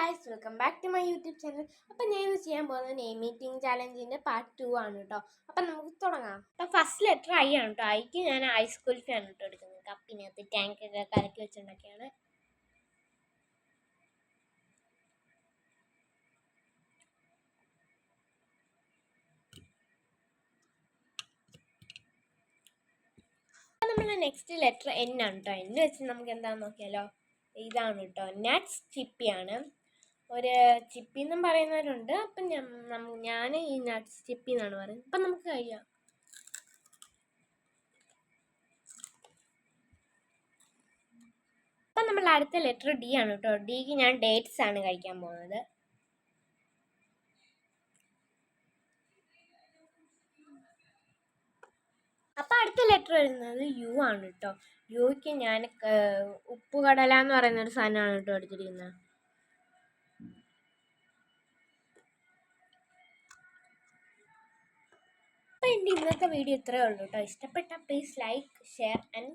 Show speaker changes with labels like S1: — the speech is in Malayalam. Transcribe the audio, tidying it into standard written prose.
S1: Guys, welcome back to my YouTube channel. അപ്പം ഞാൻ ഇന്ന് ചെയ്യാൻ പോകുന്നത് നെയിം മീറ്റിംഗ് ചാലഞ്ചിൻ്റെ പാർട്ട് 2 ആണ് കേട്ടോ. അപ്പം നമുക്ക് തുടങ്ങാം. അപ്പം ഫസ്റ്റ് ലെറ്റർ ഐ ആണ് കേട്ടോ. ഐക്ക് ഞാൻ ഐസ് കുൽഫിയാണ് കേട്ടോ എടുക്കുന്നത്. കപ്പിനകത്ത് ടാങ്കൊക്കെ കലക്കി വെച്ചിട്ടുണ്ടൊക്കെയാണ്. അപ്പം നമ്മൾ നെക്സ്റ്റ് ലെറ്റർ എൻ ആണ് കേട്ടോ. എൻ വെച്ച് നമുക്ക് എന്താണെന്ന് നോക്കിയാലോ. ഇതാണ് കേട്ടോ, നട്ട്സ് ചിപ്പിയാണ്. ഒരു ചിപ്പി എന്നും പറയുന്നവരുണ്ട്. അപ്പം ഞാൻ ഈ നട്ട്സ് ചിപ്പി എന്നാണ് പറയുന്നത്. അപ്പം നമുക്ക് കഴിയാം. അപ്പം നമ്മൾ അടുത്ത ലെറ്റർ ഡി ആണ് കേട്ടോ. ഡിക്ക് ഞാൻ ഡേറ്റ്സ് ആണ് കഴിക്കാൻ പോകുന്നത്. അപ്പം അടുത്ത ലെറ്റർ വരുന്നത് യു ആണ് കേട്ടോ. യുക്ക് ഞാൻ ഉപ്പുകടല എന്ന് പറയുന്ന ഒരു സാധനമാണ് കേട്ടോ എടുത്തിരിക്കുന്നത്. അപ്പം എൻ്റെ ഇന്നത്തെ വീഡിയോ ഇത്രയേ ഉള്ളൂ കേട്ടോ. ഇഷ്ടപ്പെട്ട പ്ലീസ് ലൈക്ക്, ഷെയർ ആൻഡ്